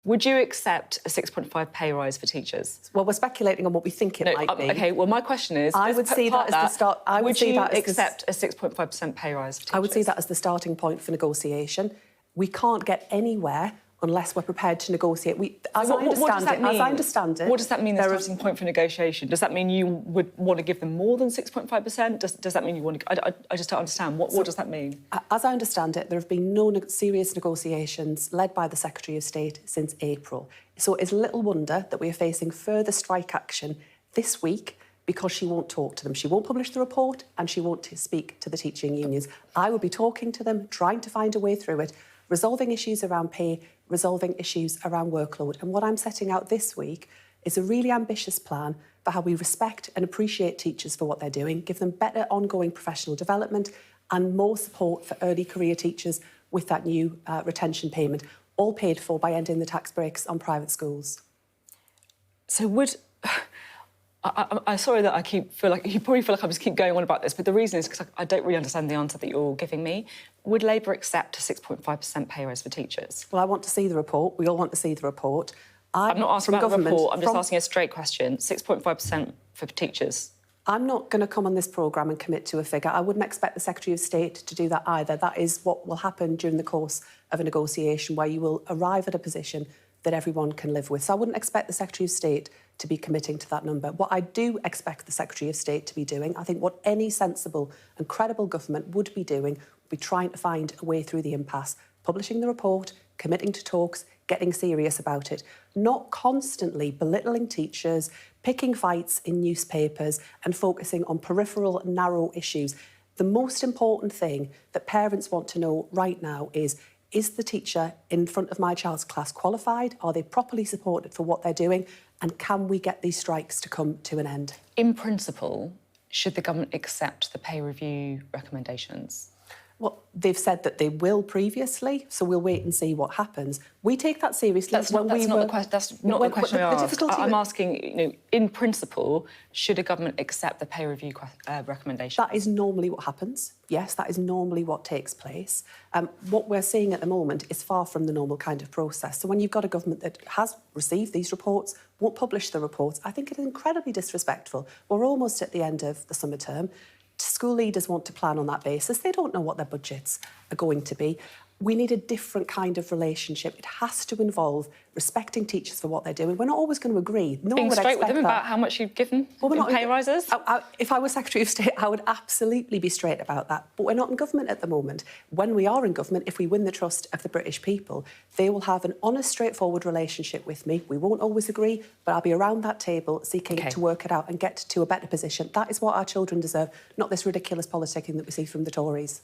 Would you accept a 6.5 pay rise for teachers? Well, we're speculating on what we think it might be. OK, well, my question is... I would see that as the start... Would you accept a 6.5% pay rise for teachers? I would see that as the starting point for negotiation. We can't get anywhere unless we're prepared to negotiate. As I understand it... What does that mean, the starting point for negotiation? Does that mean you would want to give them more than 6.5%? Does that mean you want to... I just don't understand. What does that mean? As I understand it, there have been no serious negotiations led by the Secretary of State since April. So it's little wonder that we are facing further strike action this week because she won't talk to them. She won't publish the report and she won't speak to the teaching unions. I will be talking to them, trying to find a way through it, resolving issues around pay, resolving issues around workload. And what I'm setting out this week is a really ambitious plan for how we respect and appreciate teachers for what they're doing, give them better ongoing professional development and more support for early career teachers with that new retention payment, all paid for by ending the tax breaks on private schools. So would... I'm sorry that you probably feel like I just keep going on about this, but the reason is because I don't really understand the answer that you're giving me. Would Labour accept a 6.5% pay rise for teachers? Well, I want to see the report. We all want to see the report. I'm not asking about the report. I'm just asking a straight question. 6.5% for teachers. I'm not going to come on this programme and commit to a figure. I wouldn't expect the Secretary of State to do that either. That is what will happen during the course of a negotiation where you will arrive at a position that everyone can live with. So I wouldn't expect the Secretary of State to be committing to that number. What I do expect the Secretary of State to be doing, I think what any sensible and credible government would be doing, would be trying to find a way through the impasse, publishing the report, committing to talks, getting serious about it, not constantly belittling teachers, picking fights in newspapers and focusing on peripheral, narrow issues. The most important thing that parents want to know right now is the teacher in front of my child's class qualified? Are they properly supported for what they're doing? And can we get these strikes to come to an end? In principle, should the government accept the pay review recommendations? Well, they've said that they will previously, so we'll wait and see what happens. We take that seriously. That's not the question I asked. I'm asking, in principle, should a government accept the pay review recommendations? That is normally what happens. Yes, that is normally what takes place. What we're seeing at the moment is far from the normal kind of process. So when you've got a government that has received these reports, won't publish the reports, I think it is incredibly disrespectful. We're almost at the end of the summer term. School leaders want to plan on that basis. They don't know what their budgets are going to be. We need a different kind of relationship. It has to involve respecting teachers for what they're doing. We're not always going to agree. No Being one would straight with them that. About how much you've given in pay rises? If I were Secretary of State, I would absolutely be straight about that. But we're not in government at the moment. When we are in government, if we win the trust of the British people, they will have an honest, straightforward relationship with me. We won't always agree, but I'll be around that table seeking to work it out and get to a better position. That is what our children deserve, not this ridiculous politicking that we see from the Tories.